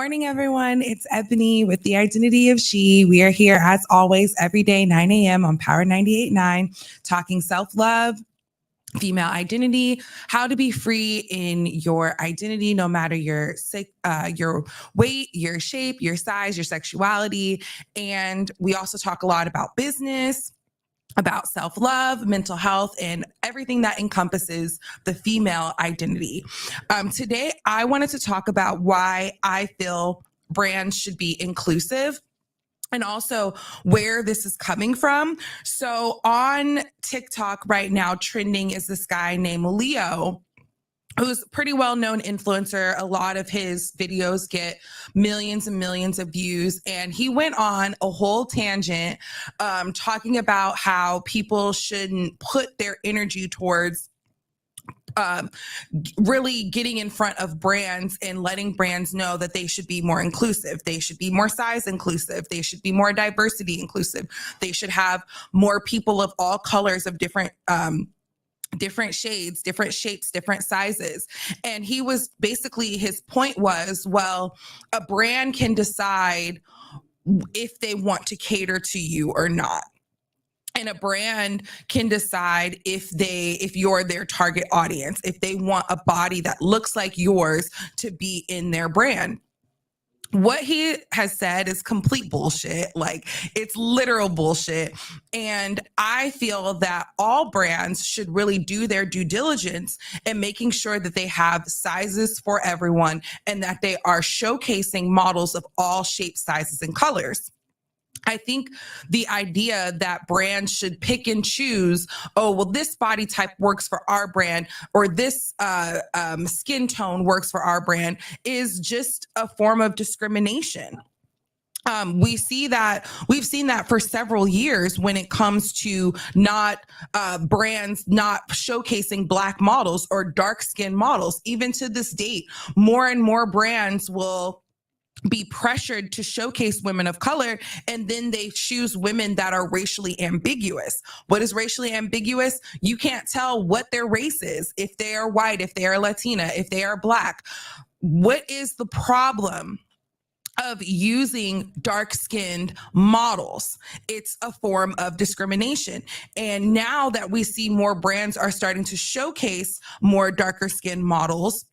morning, everyone. It's Ebony with The Identity of She. We are here, as always, every day, 9 a.m. on Power 98.9, talking self-love, female identity, how to be free in your identity, no matter your weight, your shape, your size, your sexuality. And we also talk a lot about business, about self-love, mental health, and everything that encompasses the female identity. Today, I wanted to talk about why I feel brands should be inclusive and also where this is coming from. So on TikTok right now, trending is this guy named Leo, who's a pretty well-known influencer. A lot of his videos get millions and millions of views. And he went on a whole tangent talking about how people shouldn't put their energy towards really getting in front of brands and letting brands know that they should be more inclusive. They should be more size inclusive. They should be more diversity inclusive. They should have more people of all colors of different shades, different shapes, different sizes. And he was basically, his point was, well, a brand can decide if they want to cater to you or not. And a brand can decide if you're their target audience, if they want a body that looks like yours to be in their brand. What he has said is complete bullshit. Like, it's literal bullshit. And I feel that all brands should really do their due diligence in making sure that they have sizes for everyone and that they are showcasing models of all shapes, sizes, and colors. I think the idea that brands should pick and choose, oh, well, this body type works for our brand, or this skin tone works for our brand, is just a form of discrimination. We've seen that for several years when it comes to brands not showcasing Black models or dark skin models. Even to this date, more and more brands will be pressured to showcase women of color, and then they choose women that are racially ambiguous. What is racially ambiguous? You can't tell what their race is, if they are white, if they are Latina, if they are Black. What is the problem of using dark-skinned models? It's a form of discrimination. And now that we see more brands are starting to showcase more darker-skinned models,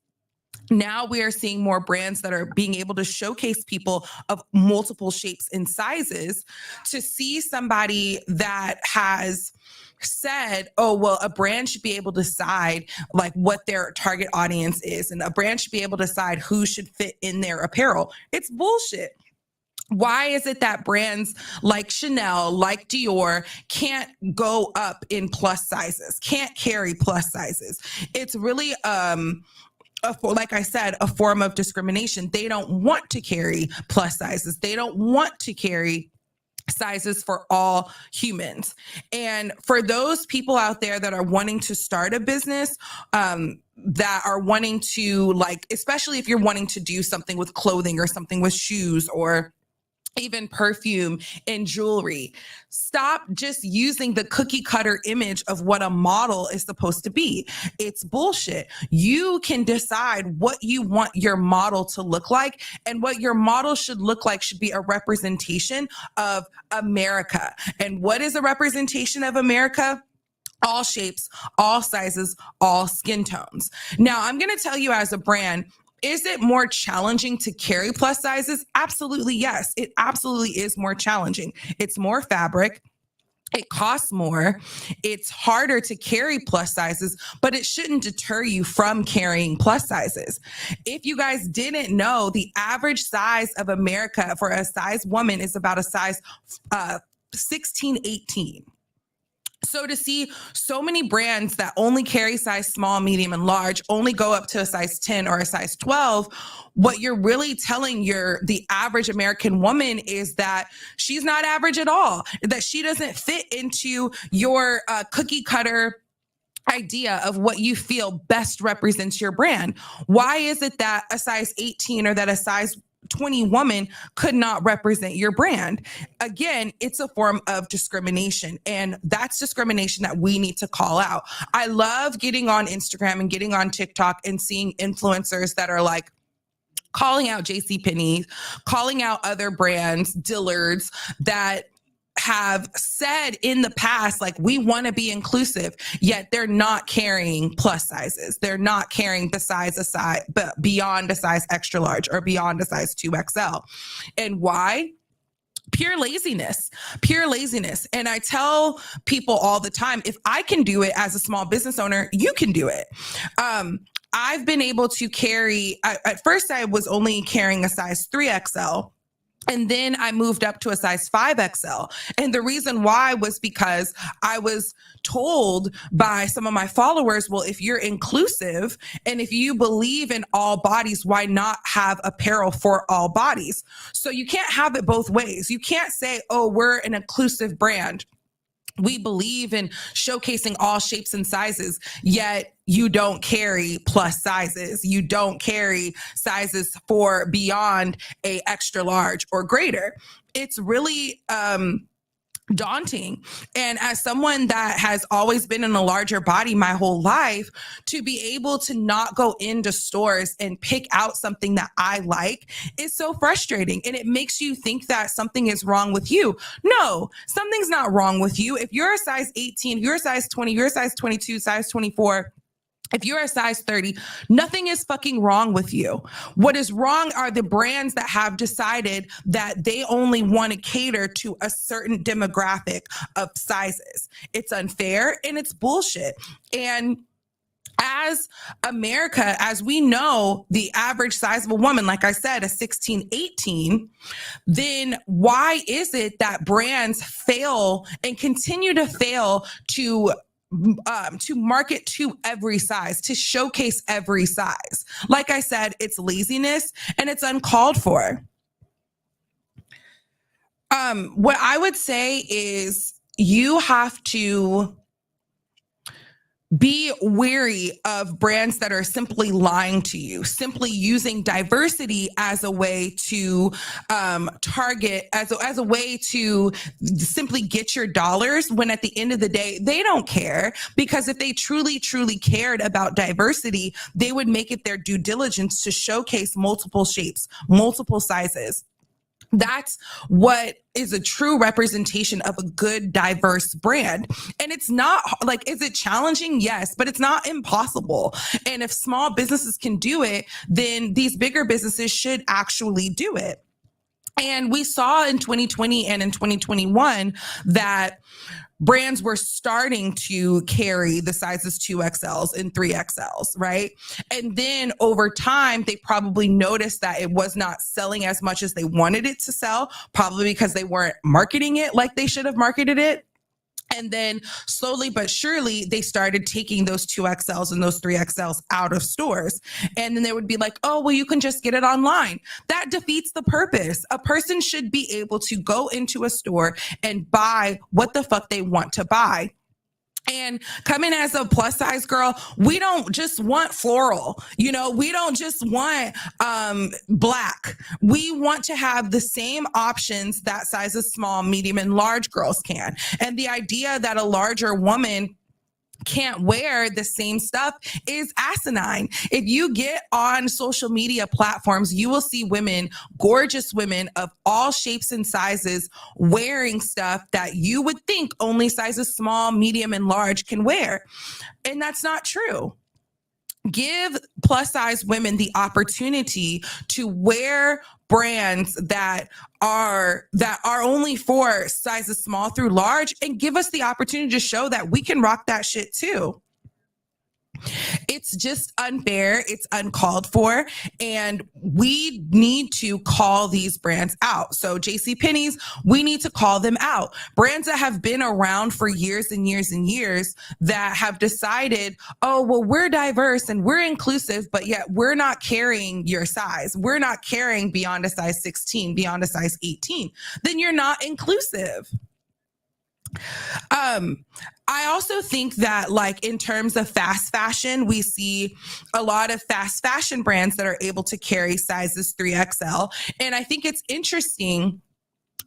now we are seeing more brands that are being able to showcase people of multiple shapes and sizes. To see somebody that has said, oh, well, a brand should be able to decide like what their target audience is, and a brand should be able to decide who should fit in their apparel. It's bullshit. Why is it that brands like Chanel, like Dior, can't go up in plus sizes, can't carry plus sizes? It's really, like I said, a form of discrimination. They don't want to carry plus sizes. They don't want to carry sizes for all humans. And for those people out there that are wanting to start a business, that are wanting to, like, especially if you're wanting to do something with clothing or something with shoes or even perfume and jewelry, stop just using the cookie cutter image of what a model is supposed to be. It's bullshit. You can decide what you want your model to look like, and what your model should look like should be a representation of America. And what is a representation of America? All shapes, all sizes, all skin tones. Now, I'm going to tell you, as a brand, is it more challenging to carry plus sizes? Absolutely, yes. It absolutely is more challenging. It's more fabric. It costs more. It's harder to carry plus sizes, but it shouldn't deter you from carrying plus sizes. If you guys didn't know, the average size of America for a size woman is about a size 16, 18. So to see so many brands that only carry size small, medium, and large only go up to a size 10 or a size 12, what you're really telling the average American woman is that she's not average at all, that she doesn't fit into your cookie cutter idea of what you feel best represents your brand. Why is it that a size 18 or that a size 20 woman could not represent your brand? Again, it's a form of discrimination, and that's discrimination that we need to call out. I love getting on Instagram and getting on TikTok and seeing influencers that are like calling out JCPenney, calling out other brands, Dillard's, that have said in the past, like, we want to be inclusive, yet they're not carrying plus sizes. They're not carrying the size but beyond a size extra large or beyond a size 2XL. And why? Pure laziness. And I tell people all the time, if I can do it as a small business owner, you can do it. I've been able to carry, at first I was only carrying a size 3XL. And then I moved up to a size 5XL. And the reason why was because I was told by some of my followers, well, if you're inclusive and if you believe in all bodies, why not have apparel for all bodies? So you can't have it both ways. You can't say, oh, we're an inclusive brand, we believe in showcasing all shapes and sizes, yet you don't carry plus sizes. You don't carry sizes for beyond a extra large or greater. It's really daunting. And as someone that has always been in a larger body my whole life, to be able to not go into stores and pick out something that I like is so frustrating. And it makes you think that something is wrong with you. No, something's not wrong with you. If you're a size 18, if you're a size 20, you're a size 22, size 24, if you're a size 30, nothing is fucking wrong with you. What is wrong are the brands that have decided that they only want to cater to a certain demographic of sizes. It's unfair and it's bullshit. And as America, as we know, the average size of a woman, like I said, a 16, 18, then why is it that brands fail and continue to fail to market to every size, to showcase every size? Like I said, it's laziness and it's uncalled for. What I would say is you have to be wary of brands that are simply lying to you, simply using diversity as a way to target, as a way to simply get your dollars, when at the end of the day, they don't care. Because if they truly, truly cared about diversity, they would make it their due diligence to showcase multiple shapes, multiple sizes. That's what is a true representation of a good, diverse brand. And it's not like, is it challenging? Yes, but it's not impossible. And if small businesses can do it, then these bigger businesses should actually do it. And we saw in 2020 and in 2021 that brands were starting to carry the sizes 2XLs and 3XLs, right? And then over time, they probably noticed that it was not selling as much as they wanted it to sell, probably because they weren't marketing it like they should have marketed it. And then slowly but surely, they started taking those 2XLs and those 3XLs out of stores. And then they would be like, oh, well, you can just get it online. That defeats the purpose. A person should be able to go into a store and buy what the fuck they want to buy. And coming as a plus size girl, we don't just want floral, we don't just want black. We want to have the same options that sizes small, medium, and large girls can. And the idea that a larger woman can't wear the same stuff is asinine. If you get on social media platforms, you will see women, gorgeous women of all shapes and sizes, wearing stuff that you would think only sizes small, medium, and large can wear. And that's not true. Give plus size women the opportunity to wear brands that are only for sizes small through large, and give us the opportunity to show that we can rock that shit too. It's just unfair. It's uncalled for. And we need to call these brands out. So JCPenney's, we need to call them out. Brands that have been around for years and years and years that have decided, oh, well, we're diverse and we're inclusive, but yet we're not carrying your size. We're not carrying beyond a size 16, beyond a size 18. Then you're not inclusive. I also think that, like, in terms of fast fashion, we see a lot of fast fashion brands that are able to carry sizes 3XL. And I think it's interesting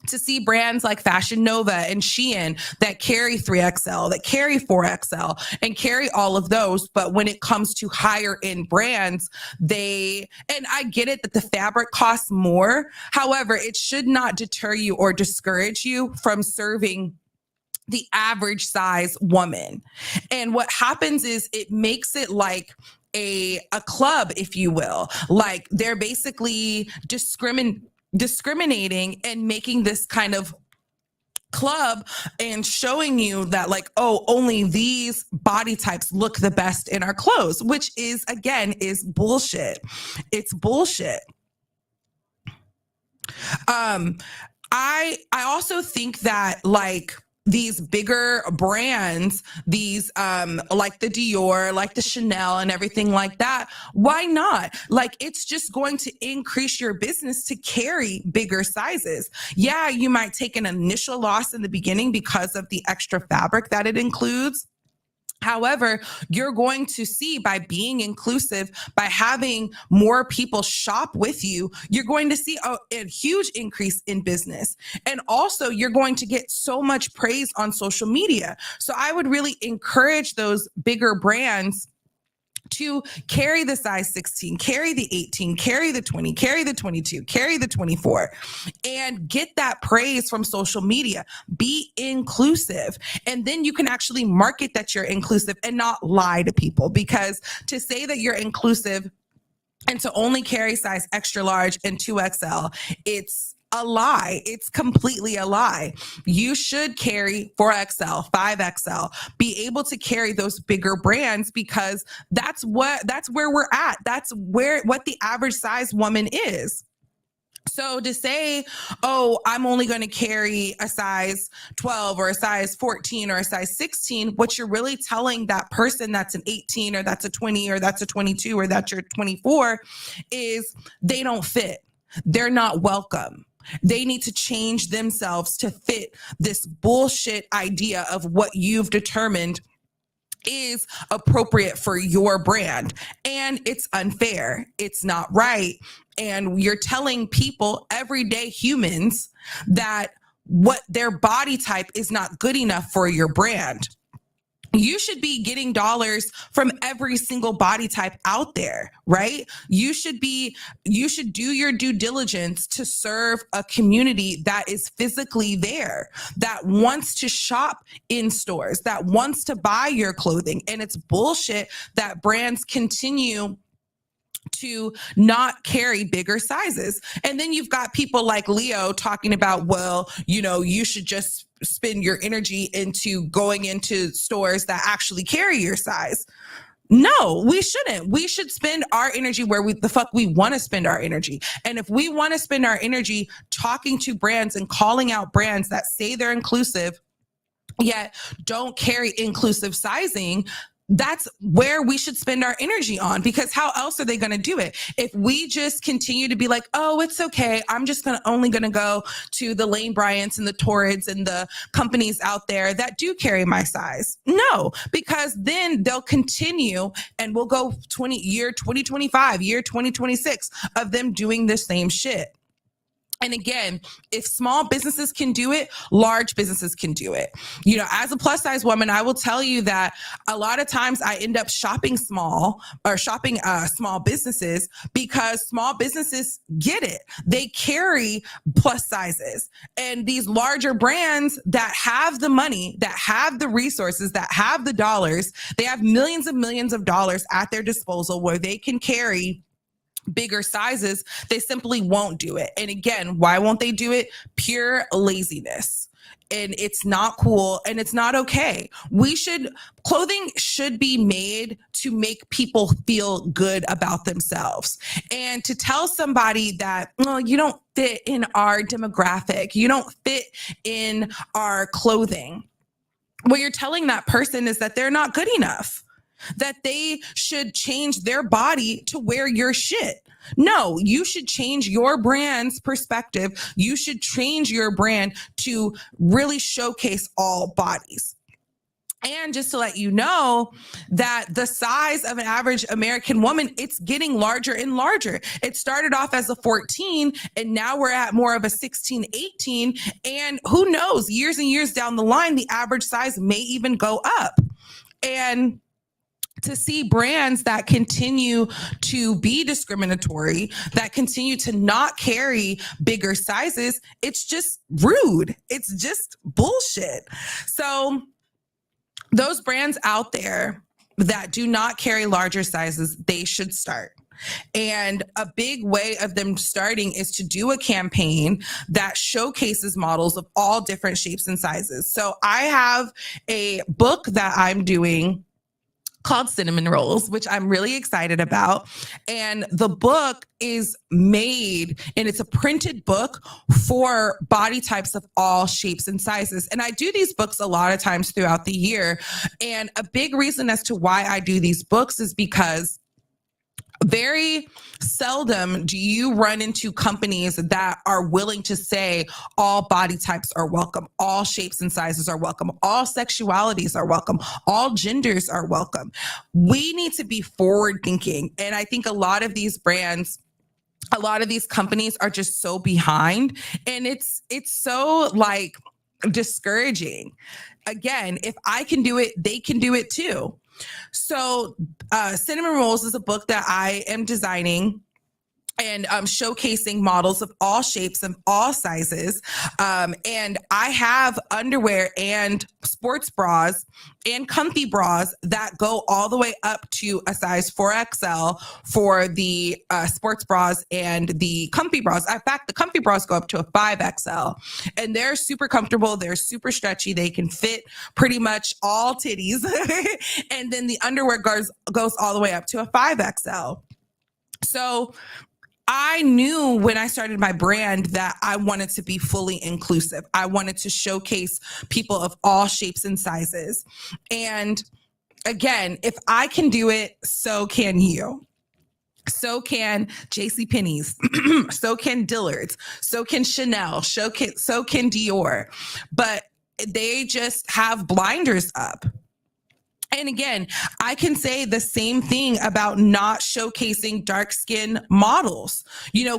to see brands like Fashion Nova and Shein that carry 3XL, that carry 4XL, and carry all of those. But when it comes to higher end brands, and I get it that the fabric costs more. However, it should not deter you or discourage you from serving the average size woman. And what happens is it makes it like a club, if you will. Like they're basically discriminating and making this kind of club and showing you that like, oh, only these body types look the best in our clothes, which is bullshit. It's bullshit. I also think that like these bigger brands, these like the Dior, like the Chanel and everything like that, why not? Like it's just going to increase your business to carry bigger sizes. Yeah, you might take an initial loss in the beginning because of the extra fabric that it includes. However, you're going to see by being inclusive, by having more people shop with you, you're going to see a huge increase in business. And also, you're going to get so much praise on social media. So I would really encourage those bigger brands to carry the size 16, carry the 18, carry the 20, carry the 22, carry the 24, and get that praise from social media. Be inclusive. And then you can actually market that you're inclusive and not lie to people, because to say that you're inclusive and to only carry size extra large and 2XL, it's a lie. It's completely a lie. You should carry 4XL, 5XL, be able to carry those bigger brands, because that's where we're at. That's what the average size woman is. So to say, oh, I'm only going to carry a size 12 or a size 14 or a size 16, what you're really telling that person that's an 18 or that's a 20 or that's a 22 or that's your 24 is they don't fit. They're not welcome. They need to change themselves to fit this bullshit idea of what you've determined is appropriate for your brand. And it's unfair. It's not right. And you're telling people, everyday humans, that what their body type is not good enough for your brand. You should be getting dollars from every single body type out there, right? You should do your due diligence to serve a community that is physically there, that wants to shop in stores, that wants to buy your clothing. And it's bullshit that brands continue to not carry bigger sizes. And then you've got people like Leo talking about, well, you should just spend your energy into going into stores that actually carry your size. No, we shouldn't. We should spend our energy where the fuck we want to spend our energy. And if we want to spend our energy talking to brands and calling out brands that say they're inclusive, yet don't carry inclusive sizing, that's where we should spend our energy on, because how else are they going to do it? If we just continue to be like, oh, it's okay, I'm just only going to go to the Lane Bryants and the Torrids and the companies out there that do carry my size. No, because then they'll continue and we'll go year 2025, year 2026 of them doing the same shit. And again, if small businesses can do it, large businesses can do it. As a plus size woman, I will tell you that a lot of times I end up shopping small businesses, because small businesses get it. They carry plus sizes. And these larger brands that have the money, that have the resources, that have the dollars, they have millions and millions of dollars at their disposal where they can carry bigger sizes, they simply won't do it. And again, why won't they do it? Pure laziness. And it's not cool and it's not okay. Clothing should be made to make people feel good about themselves. And to tell somebody that, well, you don't fit in our demographic, you don't fit in our clothing, what you're telling that person is that they're not good enough, that they should change their body to wear your shit. No, you should change your brand's perspective. You should change your brand to really showcase all bodies. And just to let you know that the size of an average American woman, it's getting larger and larger. It started off as a 14 and now we're at more of a 16, 18. And who knows, years and years down the line, the average size may even go up. And to see brands that continue to be discriminatory, that continue to not carry bigger sizes, it's just rude. It's just bullshit. So those brands out there that do not carry larger sizes, they should start. And a big way of them starting is to do a campaign that showcases models of all different shapes and sizes. So I have a book that I'm doing called Cinnamon Rolls, which I'm really excited about. And the book is made, and it's a printed book for body types of all shapes and sizes. And I do these books a lot of times throughout the year. And a big reason as to why I do these books is because very seldom do you run into companies that are willing to say all body types are welcome, all shapes and sizes are welcome, all sexualities are welcome, all genders are welcome. We need to be forward thinking. And I think a lot of these brands, a lot of these companies are just so behind, and it's so like discouraging. Again, if I can do it, they can do it too. So Cinnamon Rolls is a book that I am designing and showcasing models of all shapes and all sizes. And I have underwear and sports bras and comfy bras that go all the way up to a size 4XL for the sports bras and the comfy bras. In fact, the comfy bras go up to a 5XL. And they're super comfortable. They're super stretchy. They can fit pretty much all titties. And then the underwear goes all the way up to a 5XL. So I knew when I started my brand that I wanted to be fully inclusive. I wanted to showcase people of all shapes and sizes. And again, if I can do it, so can you. So can JCPenney's, so can Dillard's, so can Chanel, so can Dior. But they just have blinders up. And again, I can say the same thing about not showcasing dark skin models,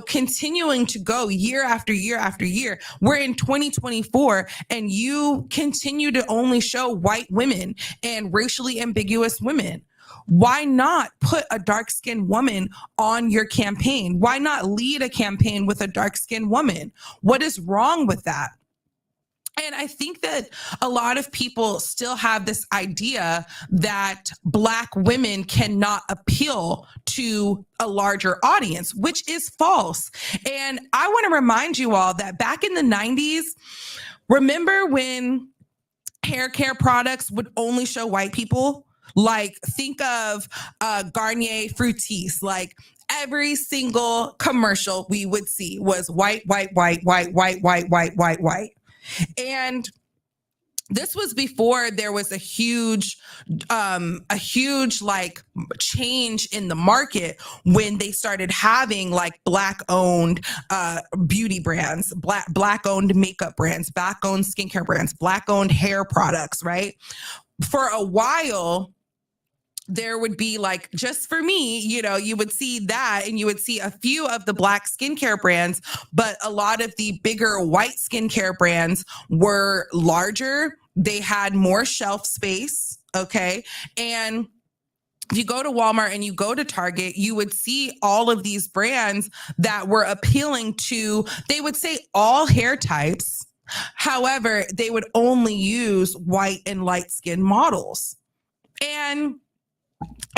continuing to go year after year after year. We're in 2024 and you continue to only show white women and racially ambiguous women. Why not put a dark skinned woman on your campaign? Why not lead a campaign with a dark skinned woman? What is wrong with that? And I think that a lot of people still have this idea that Black women cannot appeal to a larger audience, which is false. And I want to remind you all that back in the 90s, remember when hair care products would only show white people? Like, think of Garnier Fructis. Like, every single commercial we would see was white, white, white, white, white, white, white, white, white. And this was before there was a huge like change in the market when they started having like Black owned beauty brands, Black owned makeup brands, Black owned skincare brands, Black owned hair products, right? For a while, there would be like, just for me, you would see that and you would see a few of the Black skincare brands, but a lot of the bigger white skincare brands were larger. They had more shelf space. Okay. And if you go to Walmart and you go to Target, you would see all of these brands that were appealing to, they would say all hair types. However, they would only use white and light skin models. And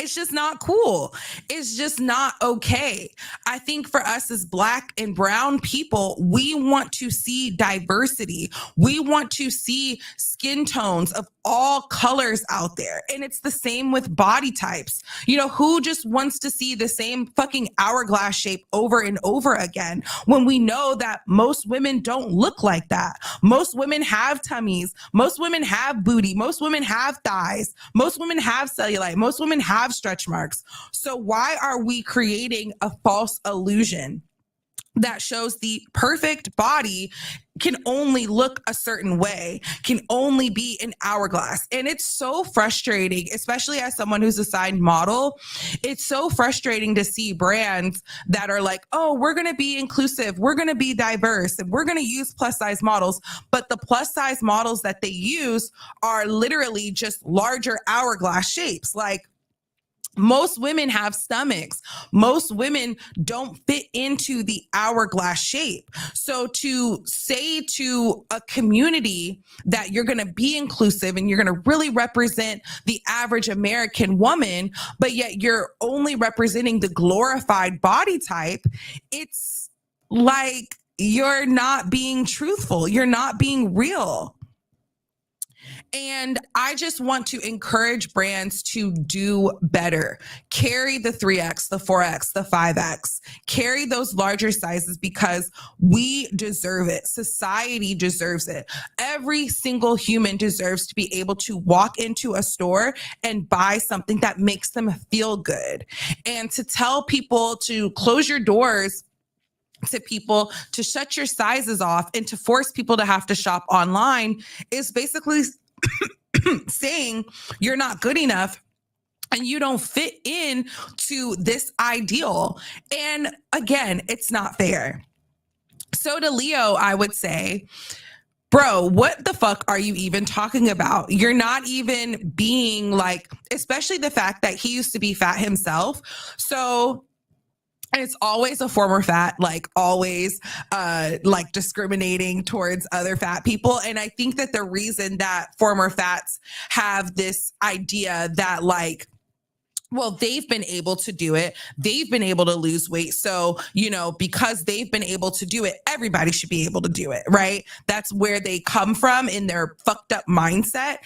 it's just not cool. It's just not okay. I think for us as Black and brown people, we want to see diversity. We want to see skin tones of all colors out there. And it's the same with body types. Who just wants to see the same fucking hourglass shape over and over again when we know that most women don't look like that? Most women have tummies. Most women have booty. Most women have thighs. Most women have cellulite. Most women have stretch marks. So why are we creating a false illusion? that shows the perfect body can only look a certain way, can only be an hourglass. And it's so frustrating, especially as someone who's a signed model. It's so frustrating to see brands that are like, oh, we're going to be inclusive, we're going to be diverse, and we're going to use plus size models. But the plus size models that they use are literally just larger hourglass shapes. Like, most women have stomachs. Most women don't fit into the hourglass shape. So to say to a community that you're going to be inclusive and you're going to really represent the average American woman, but yet you're only representing the glorified body type, it's like you're not being truthful. You're not being real. And I just want to encourage brands to do better. Carry the 3X, the 4X, the 5X. Carry those larger sizes because we deserve it. Society deserves it. Every single human deserves to be able to walk into a store and buy something that makes them feel good. And to tell people to close your doors to people, to shut your sizes off, and to force people to have to shop online is basically saying you're not good enough and you don't fit in to this ideal. And again, it's not fair. So to Leo, I would say, bro, what the fuck are you even talking about? You're not even being like, especially the fact that he used to be fat himself. So it's always a former fat, like always like discriminating towards other fat people. And I think that the reason that former fats have this idea that like, well, they've been able to do it. They've been able to lose weight. So, you know, because they've been able to do it, everybody should be able to do it, right? That's where they come from in their fucked up mindset.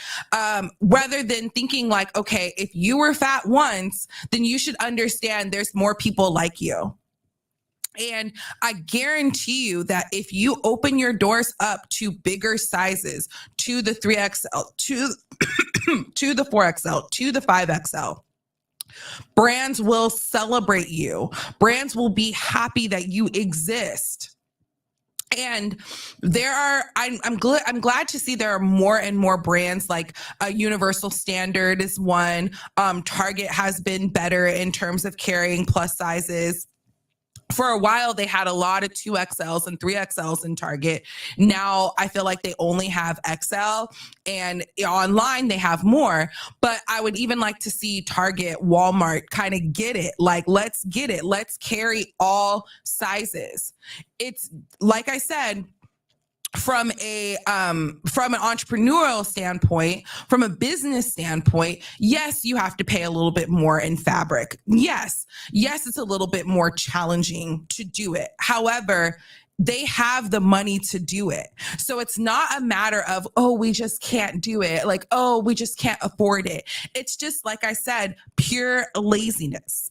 Rather than thinking like, okay, if you were fat once, then you should understand there's more people like you. And I guarantee you that if you open your doors up to bigger sizes, to the 3XL, to the 4XL, to the 5XL, brands will celebrate you. Brands will be happy that you exist. And I'm glad to see there are more and more brands, like a Universal Standard is one. Target has been better in terms of carrying plus sizes. For a while, they had a lot of 2XLs and 3XLs in Target. Now I feel like they only have XL, and online they have more. But I would even like to see Target, Walmart kind of get it. Like, let's get it. Let's carry all sizes. It's like I said, from an entrepreneurial standpoint, from a business standpoint, yes, you have to pay a little bit more in fabric. Yes, it's a little bit more challenging to do it. However, they have the money to do it. So it's not a matter of, oh, we just can't do it. Like, oh, we just can't afford it. It's just, like I said, pure laziness.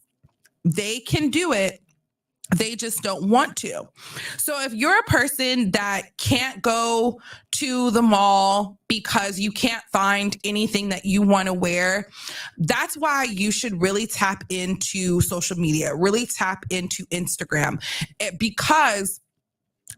They can do it. They just don't want to. So if you're a person that can't go to the mall because you can't find anything that you want to wear, that's why you should really tap into social media, really tap into Instagram, because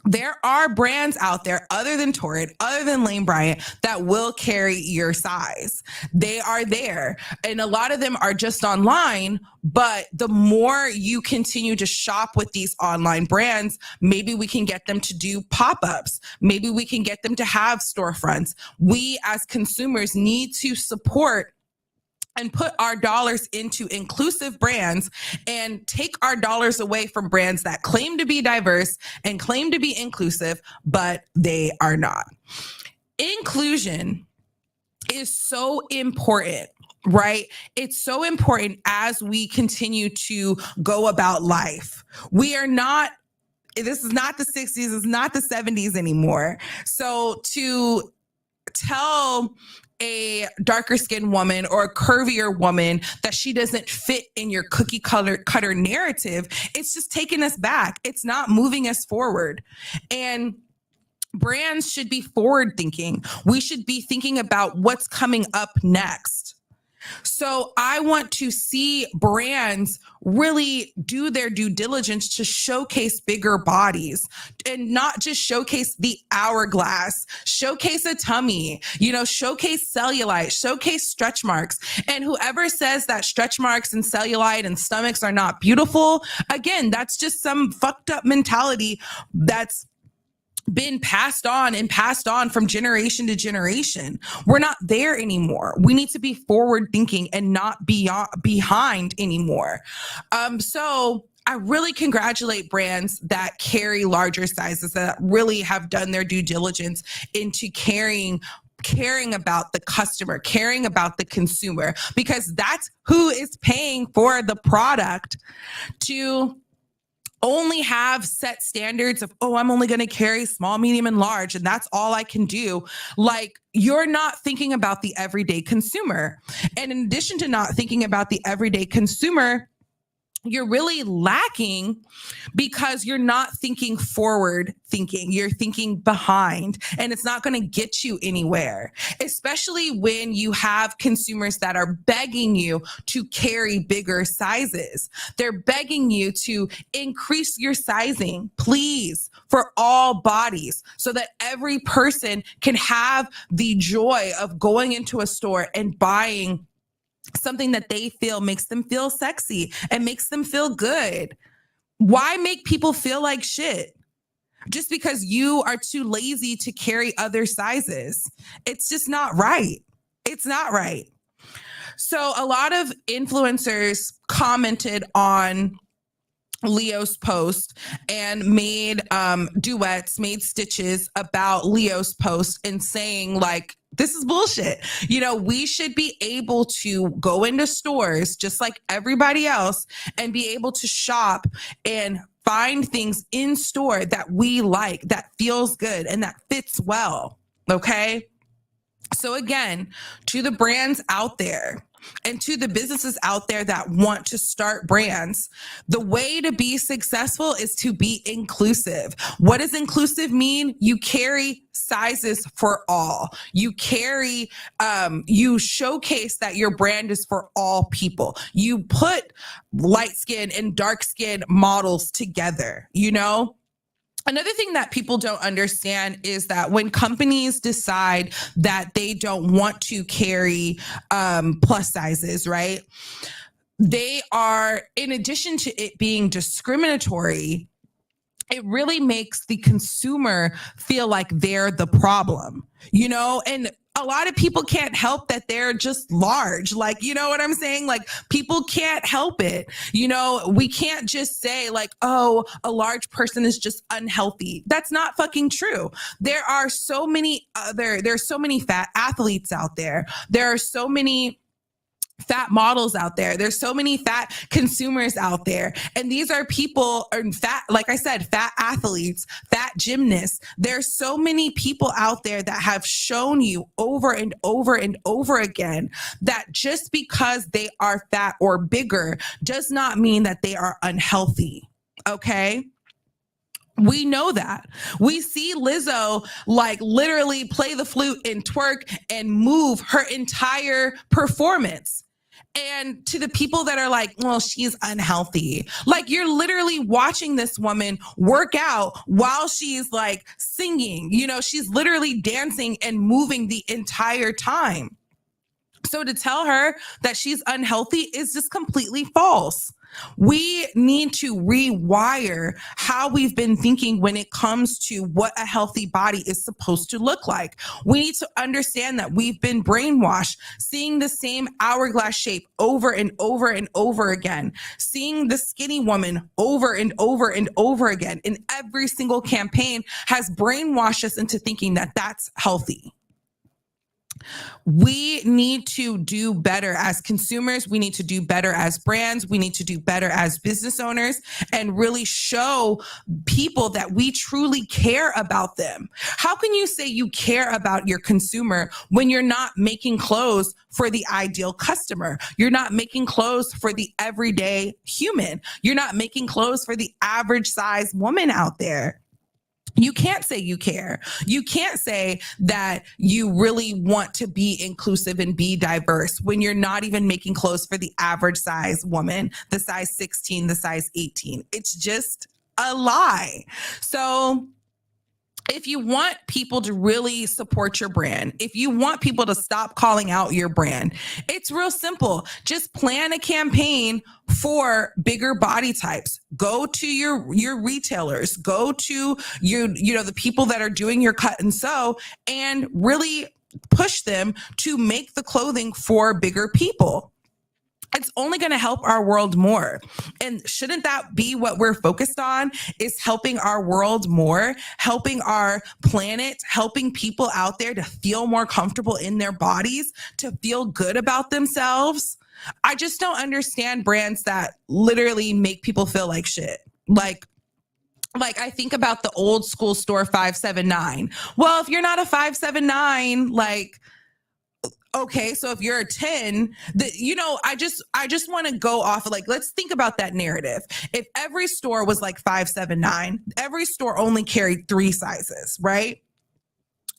there are brands out there other than Torrid, other than Lane Bryant, that will carry your size. They are there. And a lot of them are just online. But the more you continue to shop with these online brands, maybe we can get them to do pop-ups. Maybe we can get them to have storefronts. We as consumers need to support and put our dollars into inclusive brands and take our dollars away from brands that claim to be diverse and claim to be inclusive, but they are not. Inclusion is so important, right? It's so important as we continue to go about life. This is not the 60s, it's not the 70s anymore. So to tell a darker skinned woman or a curvier woman that she doesn't fit in your cookie cutter narrative, it's just taking us back. It's not moving us forward. And brands should be forward thinking. We should be thinking about what's coming up next. So I want to see brands really do their due diligence to showcase bigger bodies and not just showcase the hourglass, showcase a tummy, showcase cellulite, showcase stretch marks. And whoever says that stretch marks and cellulite and stomachs are not beautiful, again, that's just some fucked up mentality that's been passed on from generation to generation. We're not there anymore. We need to be forward thinking and not behind anymore. So I really congratulate brands that carry larger sizes, that really have done their due diligence into caring about the customer, caring about the consumer, because that's who is paying for the product, to only have set standards of, oh, I'm only going to carry small, medium, and large, and that's all I can do. Like, you're not thinking about the everyday consumer. And in addition to not thinking about the everyday consumer, you're really lacking because you're not thinking forward thinking. You're thinking behind, and it's not going to get you anywhere, especially when you have consumers that are begging you to carry bigger sizes. They're begging you to increase your sizing, please, for all bodies, so that every person can have the joy of going into a store and buying something that they feel makes them feel sexy and makes them feel good. Why make people feel like shit just because you are too lazy to carry other sizes? It's just not right. It's not right. So a lot of influencers commented on Leo's post and made duets, made stitches about Leo's post and saying, like, this is bullshit. We should be able to go into stores just like everybody else and be able to shop and find things in store that we like, that feels good and that fits well. Okay. So again, to the brands out there and to the businesses out there that want to start brands, the way to be successful is to be inclusive. What does inclusive mean? You carry sizes for all. You carry, you showcase that your brand is for all people. You put light skin and dark skin models together, Another thing that people don't understand is that when companies decide that they don't want to carry plus sizes, right? They are, in addition to it being discriminatory, it really makes the consumer feel like they're the problem, and a lot of people can't help that they're just large. Like, you know what I'm saying? Like, people can't help it. We can't just say like, oh, a large person is just unhealthy. That's not fucking true. There are so many there's so many fat athletes out there. There are so many fat models out there. There's so many fat consumers out there. And these are people, or fat, like I said, fat athletes, fat gymnasts. There's so many people out there that have shown you over and over and over again that just because they are fat or bigger does not mean that they are unhealthy. Okay? We know that. We see Lizzo like literally play the flute and twerk and move her entire performance. And to the people that are like, well, she's unhealthy. Like, you're literally watching this woman work out while she's like singing. She's literally dancing and moving the entire time. So to tell her that she's unhealthy is just completely false. We need to rewire how we've been thinking when it comes to what a healthy body is supposed to look like. We need to understand that we've been brainwashed, seeing the same hourglass shape over and over and over again, seeing the skinny woman over and over and over again in every single campaign has brainwashed us into thinking that that's healthy. We need to do better as consumers. We need to do better as brands. We need to do better as business owners and really show people that we truly care about them. How can you say you care about your consumer when you're not making clothes for the ideal customer? You're not making clothes for the everyday human. You're not making clothes for the average size woman out there. You can't say you care. You can't say that you really want to be inclusive and be diverse when you're not even making clothes for the average size woman, the size 16, the size 18. It's just a lie. So if you want people to really support your brand, if you want people to stop calling out your brand, it's real simple. Just plan a campaign for bigger body types. Go to your retailers, go to the people that are doing your cut and sew, and really push them to make the clothing for bigger people. It's only going to help our world more. And shouldn't that be what we're focused on, is helping our world more, helping our planet, helping people out there to feel more comfortable in their bodies, to feel good about themselves? I just don't understand brands that literally make people feel like shit. Like I think about the old school store 579. Well, if you're not a 579, like, okay, so if you're a 10, I just want to go off of, like, let's think about that narrative. If every store was like 579, every store only carried 3 sizes, right?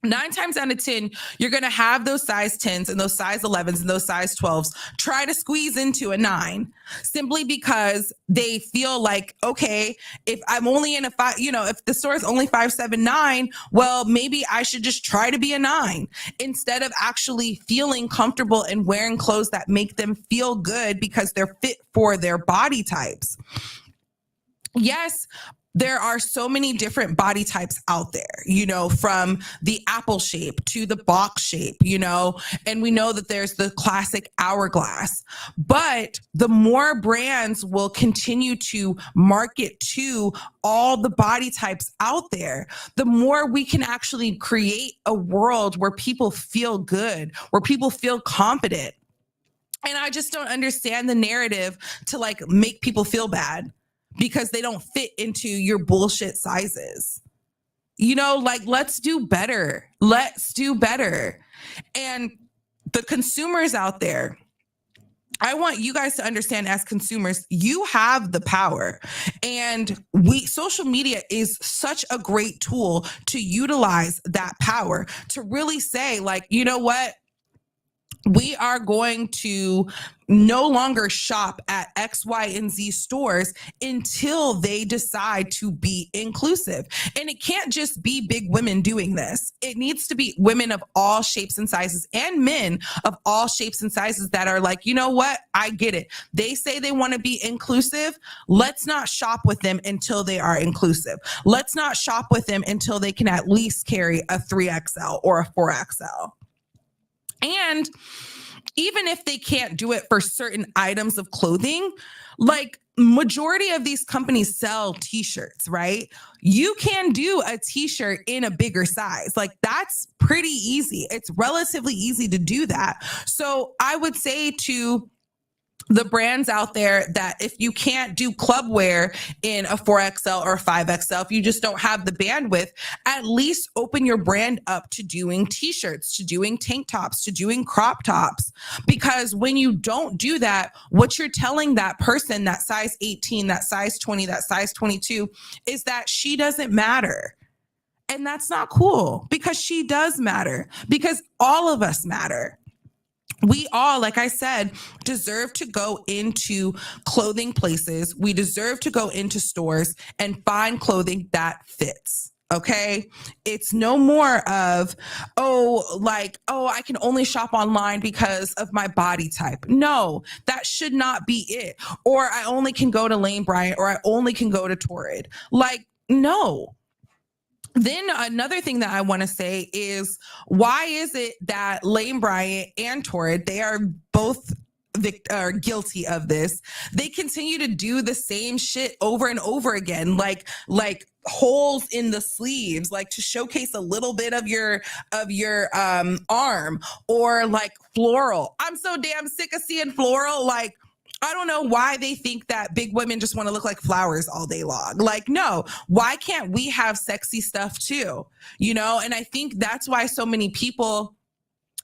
9 times out of 10, you're going to have those size 10s and those size 11s and those size 12s try to squeeze into a 9, simply because they feel like, okay, if I'm only in a 5, if the store is only 579, well, maybe I should just try to be a 9, instead of actually feeling comfortable and wearing clothes that make them feel good because they're fit for their body types. Yes, there are so many different body types out there, from the apple shape to the box shape, and we know that there's the classic hourglass. But the more brands will continue to market to all the body types out there, the more we can actually create a world where people feel good, where people feel confident. And I just don't understand the narrative to like make people feel bad because they don't fit into your bullshit sizes. Let's do better. Let's do better. And the consumers out there, I want you guys to understand, as consumers, you have the power. And social media is such a great tool to utilize that power to really say, like, you know what? We are going to no longer shop at X, Y, and Z stores until they decide to be inclusive. And it can't just be big women doing this. It needs to be women of all shapes and sizes, and men of all shapes and sizes that are like, you know what? I get it. They say they want to be inclusive. Let's not shop with them until they are inclusive. Let's not shop with them until they can at least carry a 3XL or a 4XL. And even if they can't do it for certain items of clothing, like majority of these companies sell t-shirts, right? You can do a t-shirt in a bigger size. Like, that's pretty easy. It's relatively easy to do that. So I would say to the brands out there that if you can't do club wear in a 4XL or a 5XL, if you just don't have the bandwidth, at least open your brand up to doing t-shirts, to doing tank tops, to doing crop tops. Because when you don't do that, what you're telling that person, that size 18, that size 20, that size 22, is that she doesn't matter. And that's not cool, because she does matter, because all of us matter. We all, like I said, deserve to go into clothing places. We deserve to go into stores and find clothing that fits. Okay. It's no more of, I can only shop online because of my body type. No, that should not be it. Or I only can go to Lane Bryant, or I only can go to Torrid. Like, no. Then another thing that I want to say is, why is it that Lane Bryant and Torrid, they are both guilty of this? They continue to do the same shit over and over again, like holes in the sleeves, like to showcase a little bit of your arm, or like floral. I'm so damn sick of seeing floral. Like, I don't know why they think that big women just want to look like flowers all day long. Like, no, why can't we have sexy stuff too? And I think that's why so many people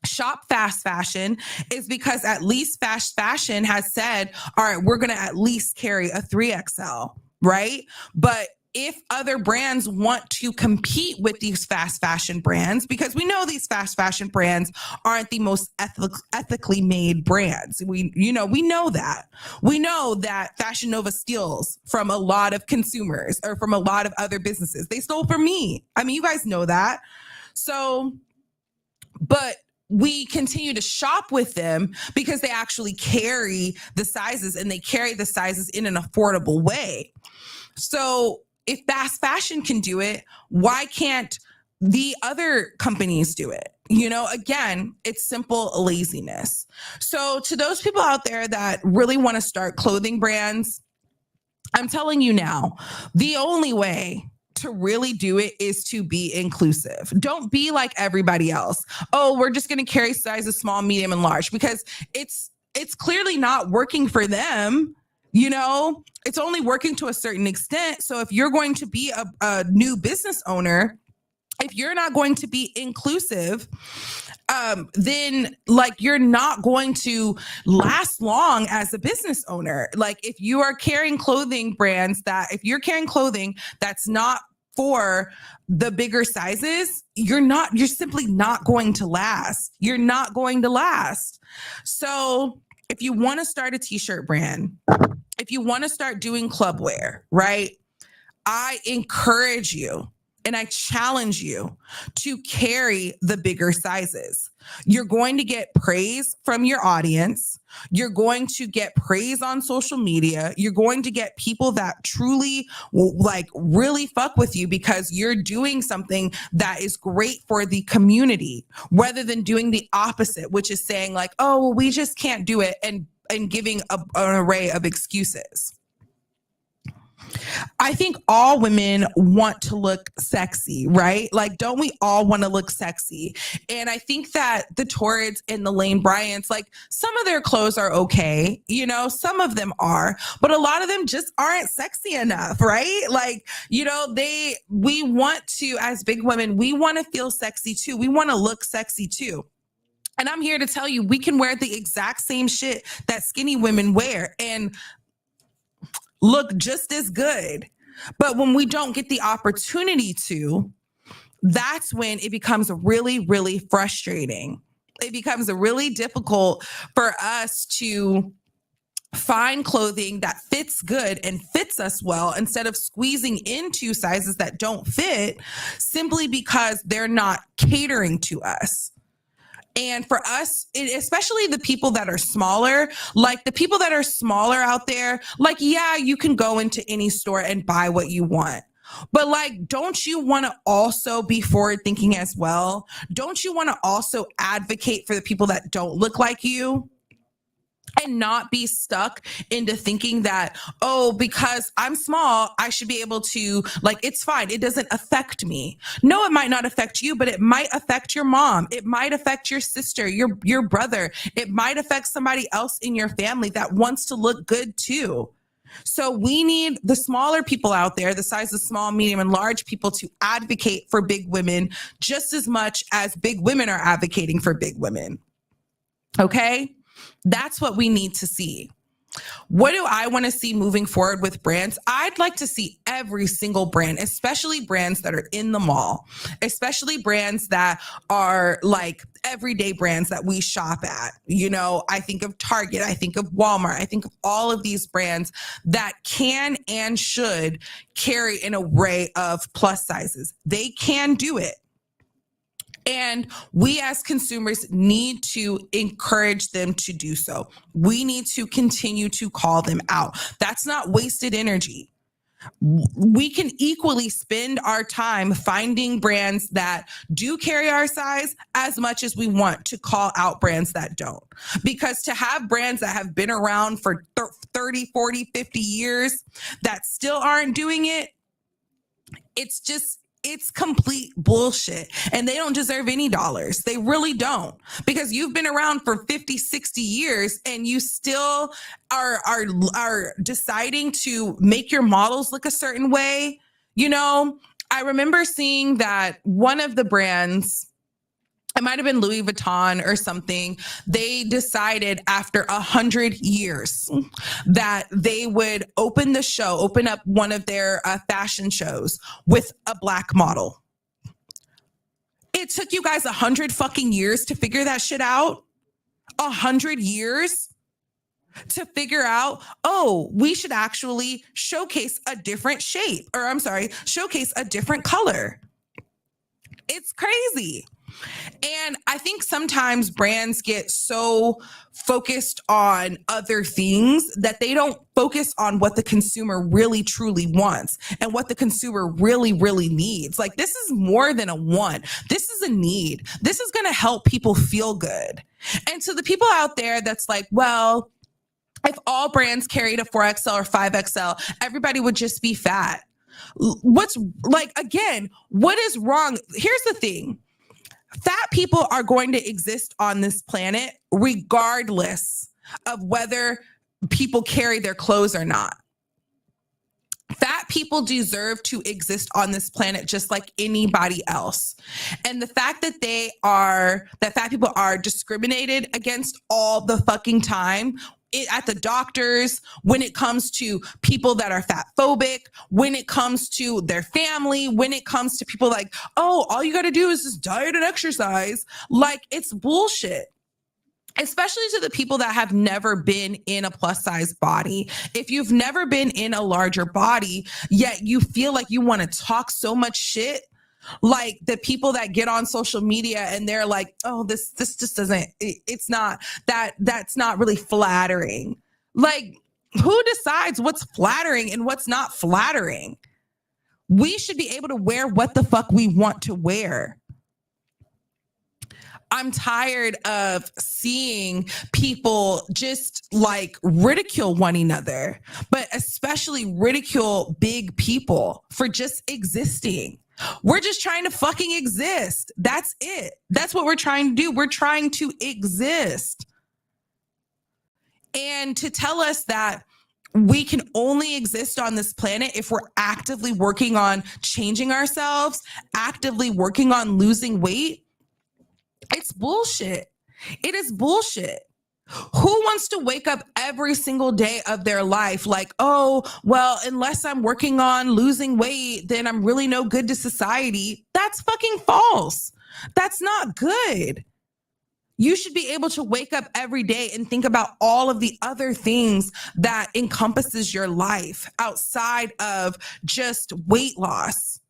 shop fast fashion, is because at least fast fashion has said, all right, we're going to at least carry a 3XL, right? But if other brands want to compete with these fast fashion brands, because we know these fast fashion brands aren't the most ethically made brands. We know that. We know that Fashion Nova steals from a lot of consumers or from a lot of other businesses. They stole from me. I mean, you guys know that. So, but we continue to shop with them because they actually carry the sizes, and they carry the sizes in an affordable way. So if fast fashion can do it, why can't the other companies do it? Again, it's simple laziness. So to those people out there that really want to start clothing brands, I'm telling you now, the only way to really do it is to be inclusive. Don't be like everybody else. Oh, we're just going to carry sizes small, medium, and large, because it's clearly not working for them. It's only working to a certain extent. So if you're going to be a new business owner, if you're not going to be inclusive, then you're not going to last long as a business owner. Like if you are carrying clothing if you're carrying clothing that's not for the bigger sizes, you're simply not going to last. You're not going to last. So if you want to start a t-shirt brand, if you want to start doing club wear, right? I encourage you and I challenge you to carry the bigger sizes. You're going to get praise from your audience. You're going to get praise on social media. You're going to get people that truly really fuck with you because you're doing something that is great for the community, rather than doing the opposite, which is saying oh, well, we just can't do it, and giving an array of excuses. I think all women want to look sexy, right? Don't we all want to look sexy? And I think that the Torrids and the Lane Bryants, some of their clothes are okay, some of them are, but a lot of them just aren't sexy enough, right? We want to, as big women, we want to feel sexy too. We want to look sexy too. And I'm here to tell you, we can wear the exact same shit that skinny women wear and look just as good. But when we don't get the opportunity to, that's when it becomes really, really frustrating. It becomes really difficult for us to find clothing that fits good and fits us well, instead of squeezing into sizes that don't fit simply because they're not catering to us. And for us, especially the people that are smaller, the people that are smaller out there, yeah, you can go into any store and buy what you want. But don't you want to also be forward thinking as well? Don't you want to also advocate for the people that don't look like you? And not be stuck into thinking that, oh, because I'm small, I should be able to, it's fine. It doesn't affect me. No, it might not affect you, but it might affect your mom. It might affect your sister, your brother. It might affect somebody else in your family that wants to look good too. So we need the smaller people out there, the size of small, medium, and large people, to advocate for big women just as much as big women are advocating for big women. Okay? That's what we need to see. What do I want to see moving forward with brands? I'd like to see every single brand, especially brands that are in the mall, especially brands that are everyday brands that we shop at. I think of Target, I think of Walmart, I think of all of these brands that can and should carry an array of plus sizes. They can do it. And we as consumers need to encourage them to do so. We need to continue to call them out. That's not wasted energy. We can equally spend our time finding brands that do carry our size as much as we want to call out brands that don't. Because to have brands that have been around for 30, 40, 50 years that still aren't doing it, it's complete bullshit, and they don't deserve any dollars. They really don't, because you've been around for 50, 60 years and you still are deciding to make your models look a certain way. I remember seeing that one of the brands it might have been Louis Vuitton or something. They decided after 100 years that they would open up one of their fashion shows with a black model. It took you guys 100 fucking years to figure that shit out. 100 years to figure out, oh, we should actually showcase a different shape, or I'm sorry, showcase a different color. It's crazy. And I think sometimes brands get so focused on other things that they don't focus on what the consumer really truly wants and what the consumer really, really needs. Like, this is more than a want. This is a need. This is going to help people feel good. And to the people out there that's like, well, if all brands carried a 4XL or 5XL, everybody would just be fat. What's like, again, what is wrong? Here's the thing. Fat people are going to exist on this planet regardless of whether people carry their clothes or not. Fat people deserve to exist on this planet just like anybody else. And the fact that fat people are discriminated against all the fucking time, at the doctors, when it comes to people that are fat phobic, when it comes to their family, when it comes to people like, oh, all you got to do is just diet and exercise. Like, it's bullshit. Especially to the people that have never been in a plus size body. If you've never been in a larger body, yet you feel like you want to talk so much shit, like the people that get on social media and they're like, oh, this just doesn't, it's not, that's not really flattering. Like, who decides what's flattering and what's not flattering? We should be able to wear what the fuck we want to wear. I'm tired of seeing people just like ridicule one another, but especially ridicule big people for just existing. We're just trying to fucking exist. That's it. That's what we're trying to do. We're trying to exist. And to tell us that we can only exist on this planet if we're actively working on changing ourselves, actively working on losing weight, it's bullshit. It is bullshit. Who wants to wake up every single day of their life like, oh, well, unless I'm working on losing weight, then I'm really no good to society? That's fucking false. That's not good. You should be able to wake up every day and think about all of the other things that encompasses your life outside of just weight loss.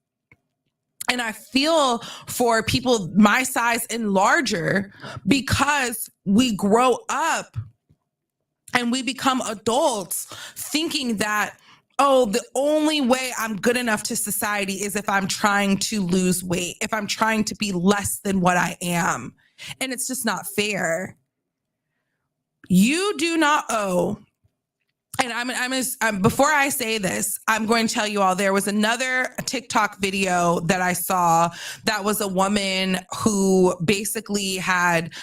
And I feel for people my size and larger because we grow up and we become adults thinking that, oh, the only way I'm good enough to society is if I'm trying to lose weight, if I'm trying to be less than what I am. And it's just not fair. You do not owe. And before I say this, I'm going to tell you all, there was another TikTok video that I saw that was a woman who basically had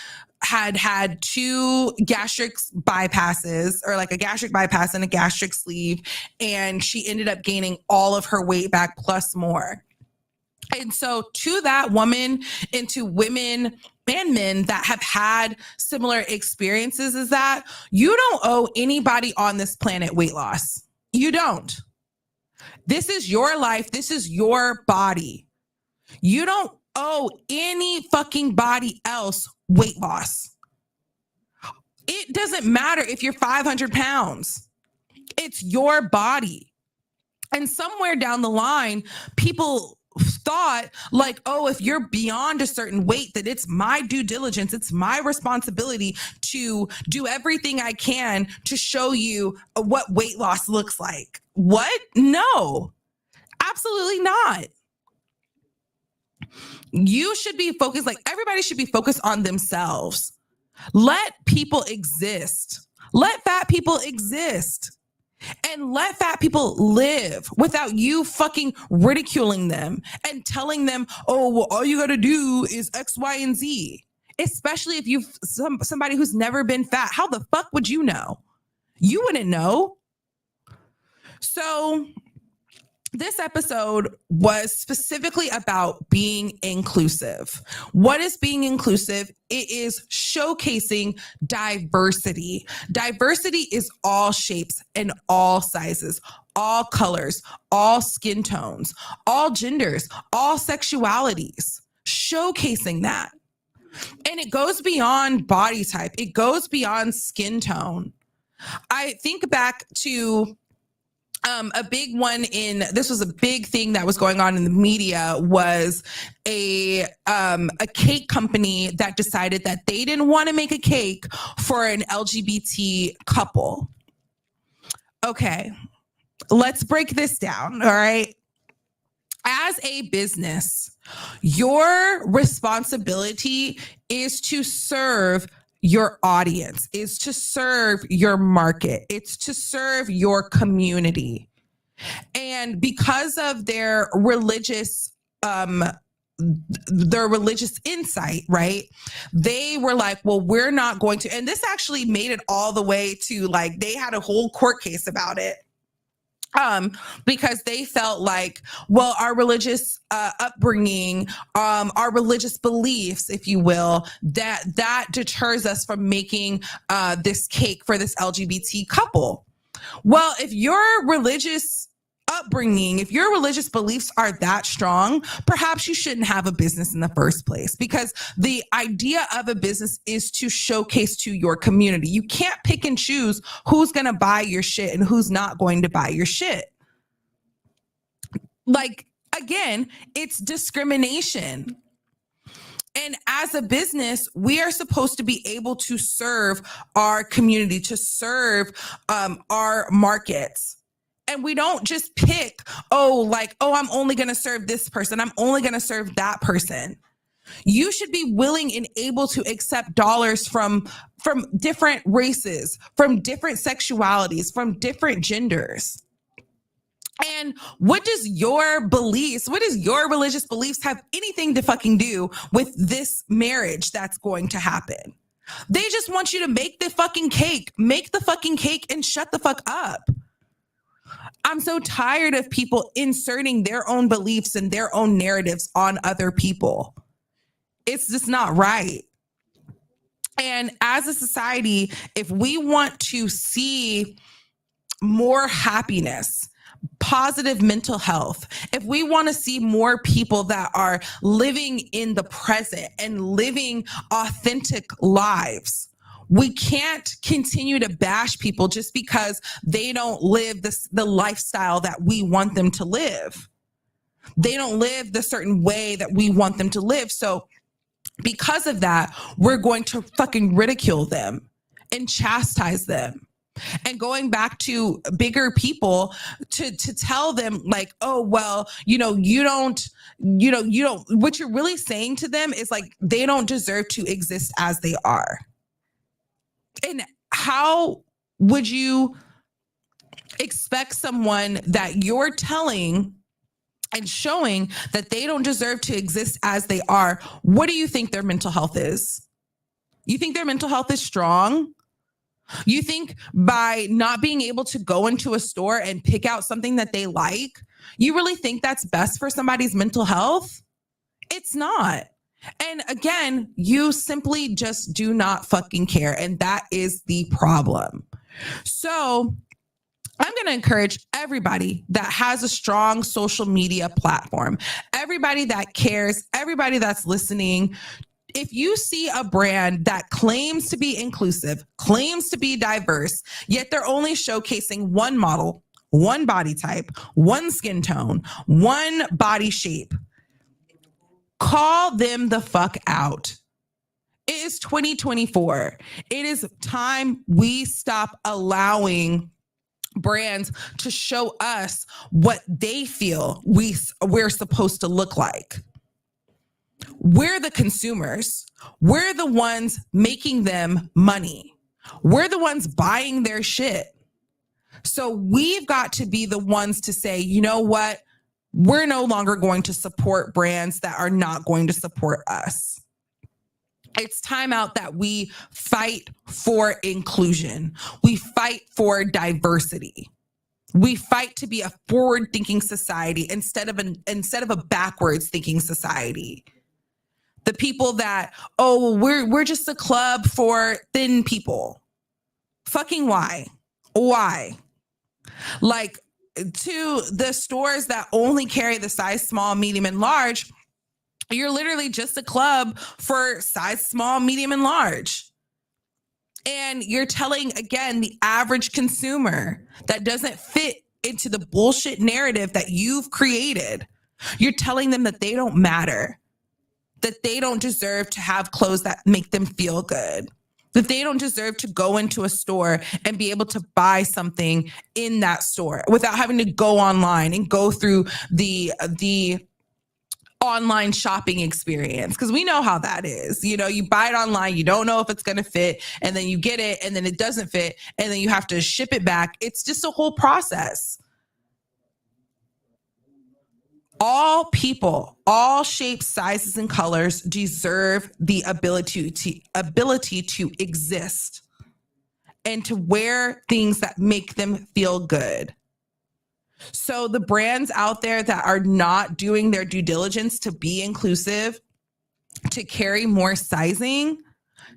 two gastric bypasses, or like a gastric bypass and a gastric sleeve. And she ended up gaining all of her weight back plus more. And so to that woman and to women and men that have had similar experiences is that you don't owe anybody on this planet weight loss. You don't. This is your life. This is your body. You don't owe any fucking body else weight loss. It doesn't matter if you're 500 pounds. It's your body. And somewhere down the line, people thought like, oh, if you're beyond a certain weight, that it's my due diligence, it's my responsibility to do everything I can to show you what weight loss looks like. What? No, absolutely not. You should be focused, like everybody should be focused on themselves. Let people exist. Let fat people exist. And let fat people live without you fucking ridiculing them and telling them, oh, well, all you got to do is X, Y, and Z. Especially if you've somebody who's never been fat. How the fuck would you know? You wouldn't know. So this episode was specifically about being inclusive. What is being inclusive? It is showcasing diversity. Diversity is all shapes and all sizes, all colors, all skin tones, all genders, all sexualities. Showcasing that. And it goes beyond body type. It goes beyond skin tone. I think back to a big one this was a big thing that was going on in the media, was a cake company that decided that they didn't want to make a cake for an LGBT couple. Okay, let's break this down. All right. As a business, your responsibility is to serve your audience, is to serve your market, it's to serve your community. And because of their religious insight, right? They were like, well, we're not going to, and this actually made it all the way to, like, they had a whole court case about it. Because they felt like, well, our religious upbringing, our religious beliefs, if you will, that deters us from making this cake for this LGBT couple. Well, if your religious upbringing, if your religious beliefs are that strong, perhaps you shouldn't have a business in the first place, because the idea of a business is to showcase to your community. You can't pick and choose who's going to buy your shit and who's not going to buy your shit. Like, again, it's discrimination. And as a business, we are supposed to be able to serve our community, to serve our markets. And we don't just pick, I'm only going to serve this person, I'm only going to serve that person. You should be willing and able to accept dollars from different races, from different sexualities, from different genders. And what does your religious beliefs have anything to fucking do with this marriage that's going to happen? They just want you to make the fucking cake and shut the fuck up. I'm so tired of people inserting their own beliefs and their own narratives on other people. It's just not right. And as a society, if we want to see more happiness, positive mental health, if we want to see more people that are living in the present and living authentic lives, we can't continue to bash people just because they don't live the lifestyle that we want them to live. They don't live the certain way that we want them to live. So because of that, we're going to fucking ridicule them and chastise them. And going back to bigger people to tell them, like, oh, well, you don't, what you're really saying to them is, like, they don't deserve to exist as they are. And how would you expect someone that you're telling and showing that they don't deserve to exist as they are? What do you think their mental health is? You think their mental health is strong? You think by not being able to go into a store and pick out something that they like, you really think that's best for somebody's mental health? It's not. And again, you simply just do not fucking care. And that is the problem. So I'm going to encourage everybody that has a strong social media platform, everybody that cares, everybody that's listening. If you see a brand that claims to be inclusive, claims to be diverse, yet they're only showcasing one model, one body type, one skin tone, one body shape, call them the fuck out. It is 2024. It is time we stop allowing brands to show us what they feel we're supposed to look like. We're the consumers. We're the ones making them money. We're the ones buying their shit. So we've got to be the ones to say, you know what? We're no longer going to support brands that are not going to support us. It's time out that we fight for inclusion. We fight for diversity. We fight to be a forward-thinking society instead of a backwards-thinking society. The people that, oh, we're just a club for thin people. Fucking why? Why? Like, to the stores that only carry the size small, medium, and large, you're literally just a club for size small, medium, and large. And you're telling, again, the average consumer that doesn't fit into the bullshit narrative that you've created, you're telling them that they don't matter, that they don't deserve to have clothes that make them feel good, that they don't deserve to go into a store and be able to buy something in that store without having to go online and go through the online shopping experience, because we know how that is. You know, you buy it online, you don't know if it's going to fit, and then you get it and then it doesn't fit, and then you have to ship it back. It's just a whole process. All people, all shapes, sizes, and colors deserve the ability to exist and to wear things that make them feel good. So the brands out there that are not doing their due diligence to be inclusive, to carry more sizing,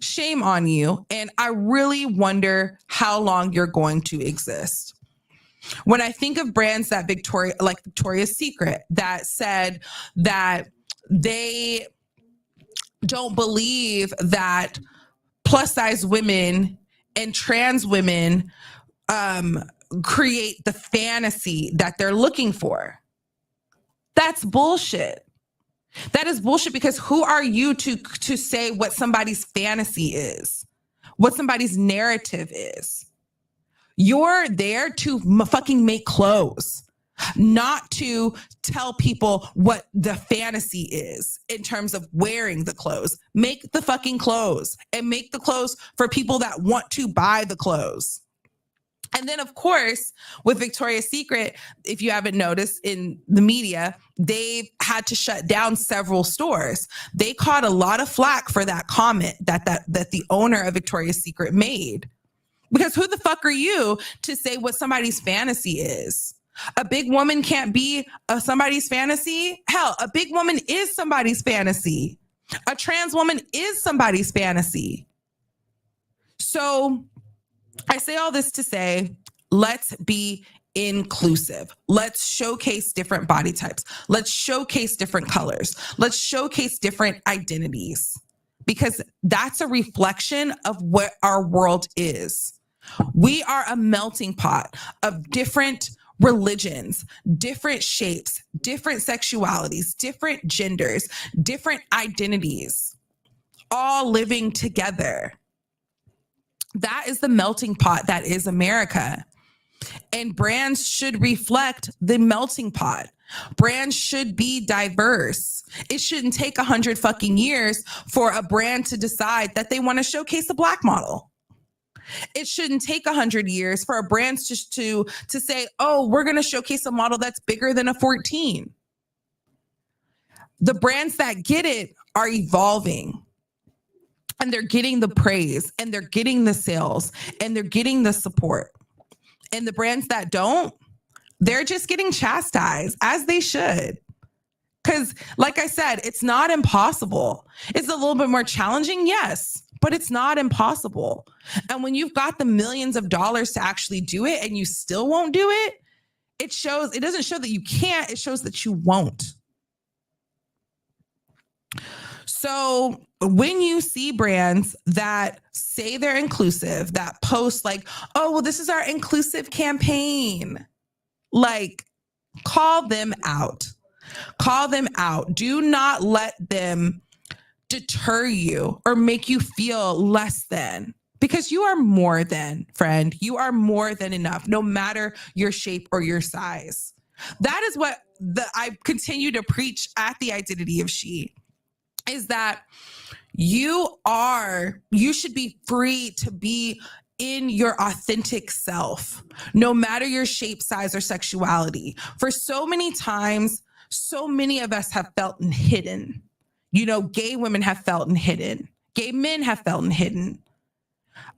shame on you. And I really wonder how long you're going to exist. When I think of brands that like Victoria's Secret, that said that they don't believe that plus size women and trans women create the fantasy that they're looking for. That's bullshit. That is bullshit, because who are you to say what somebody's fantasy is, what somebody's narrative is? You're there to fucking make clothes, not to tell people what the fantasy is in terms of wearing the clothes. Make the fucking clothes, and make the clothes for people that want to buy the clothes. And then, of course, with Victoria's Secret, if you haven't noticed in the media, they've had to shut down several stores. They caught a lot of flack for that comment that the owner of Victoria's Secret made. Because who the fuck are you to say what somebody's fantasy is? A big woman can't be somebody's fantasy? Hell, a big woman is somebody's fantasy. A trans woman is somebody's fantasy. So I say all this to say, let's be inclusive. Let's showcase different body types. Let's showcase different colors. Let's showcase different identities, because that's a reflection of what our world is. We are a melting pot of different religions, different shapes, different sexualities, different genders, different identities, all living together. That is the melting pot that is America. And brands should reflect the melting pot. Brands should be diverse. It shouldn't take 100 fucking years for a brand to decide that they want to showcase a Black model. It shouldn't take 100 years for a brand to say, oh, we're going to showcase a model that's bigger than a 14. The brands that get it are evolving. And they're getting the praise, and they're getting the sales, and they're getting the support. And the brands that don't, they're just getting chastised, as they should. Because, like I said, it's not impossible. It's a little bit more challenging, yes, but it's not impossible. And when you've got the millions of dollars to actually do it and you still won't do it, it doesn't show that you can't, it shows that you won't. So when you see brands that say they're inclusive, that post like, oh, well, this is our inclusive campaign, like, call them out. Call them out. Do not let them deter you or make you feel less than, because you are more than, friend. You are more than enough, no matter your shape or your size. That is what I continue to preach at the Identity of She, is that you should be free to be in your authentic self, no matter your shape, size, or sexuality. For so many times, so many of us have felt hidden. You know, gay women have felt hidden. Gay men have felt hidden.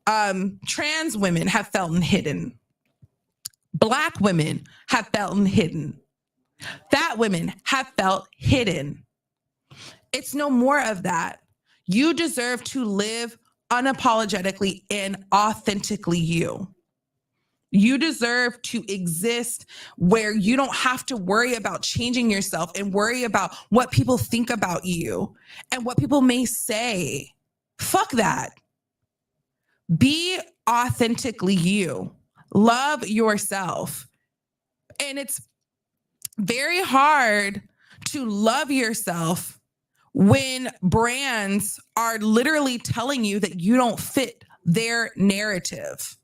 Trans women have felt hidden. Black women have felt hidden. Fat women have felt hidden. It's no more of that. You deserve to live unapologetically and authentically you. You deserve to exist where you don't have to worry about changing yourself and worry about what people think about you and what people may say. Fuck that. Be authentically you. Love yourself. And it's very hard to love yourself when brands are literally telling you that you don't fit their narrative.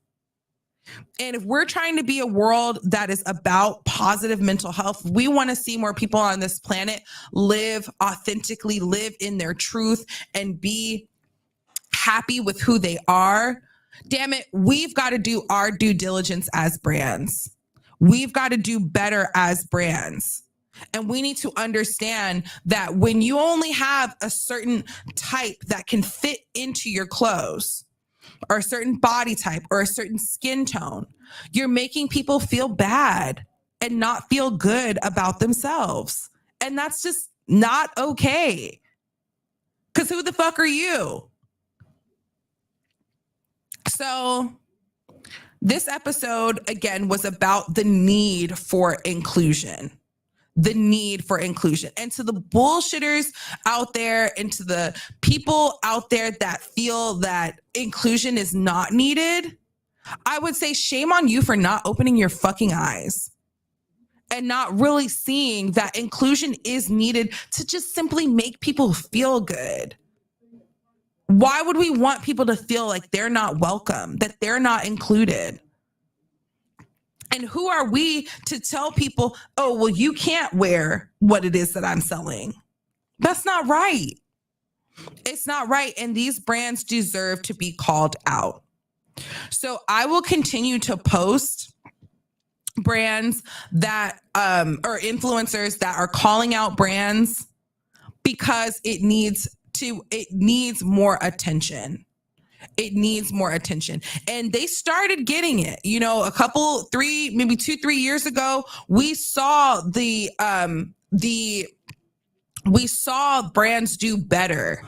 And if we're trying to be a world that is about positive mental health, we want to see more people on this planet live authentically, live in their truth, and be happy with who they are. Damn it, we've got to do our due diligence as brands. We've got to do better as brands. And we need to understand that when you only have a certain type that can fit into your clothes, or a certain body type, or a certain skin tone, you're making people feel bad and not feel good about themselves. And that's just not okay. Because who the fuck are you? So this episode, again, was about the need for inclusion. The need for inclusion. And to the bullshitters out there and to the people out there that feel that inclusion is not needed, I would say shame on you for not opening your fucking eyes and not really seeing that inclusion is needed to just simply make people feel good. Why would we want people to feel like they're not welcome, that they're not included? And who are we to tell people, oh, well, you can't wear what it is that I'm selling? That's not right. It's not right. And these brands deserve to be called out. So I will continue to post brands that, or influencers that are calling out brands because it needs more attention. It needs more attention. And they started getting it. You know, maybe 2-3 years ago, we saw we saw brands do better.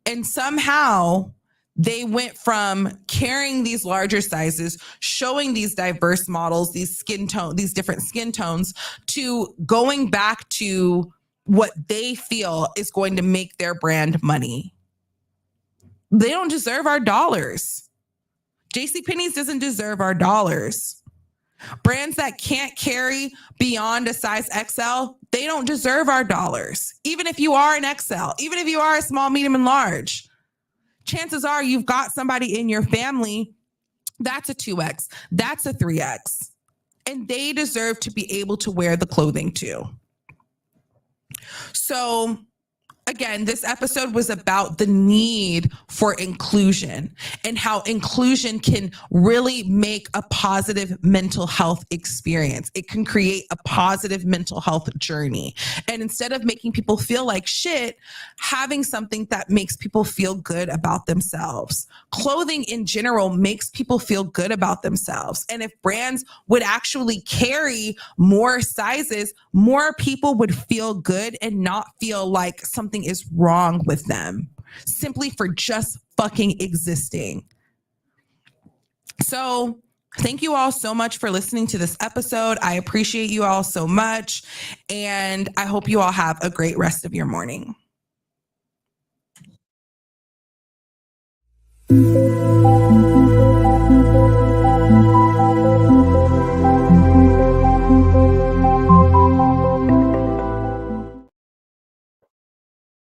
And somehow they went from carrying these larger sizes, showing these diverse models, these different skin tones, to going back to what they feel is going to make their brand money. They don't deserve our dollars. JCPenney's doesn't deserve our dollars. Brands that can't carry beyond a size XL, they don't deserve our dollars. Even if you are an XL, even if you are a small, medium, and large, chances are you've got somebody in your family that's a 2X, that's a 3X, and they deserve to be able to wear the clothing too. So again, this episode was about the need for inclusion and how inclusion can really make a positive mental health experience. It can create a positive mental health journey. And instead of making people feel like shit, having something that makes people feel good about themselves. Clothing in general makes people feel good about themselves. And if brands would actually carry more sizes, more people would feel good and not feel like something is wrong with them simply for just fucking existing. So thank you all so much for listening to this episode. I appreciate you all so much. And I hope you all have a great rest of your morning.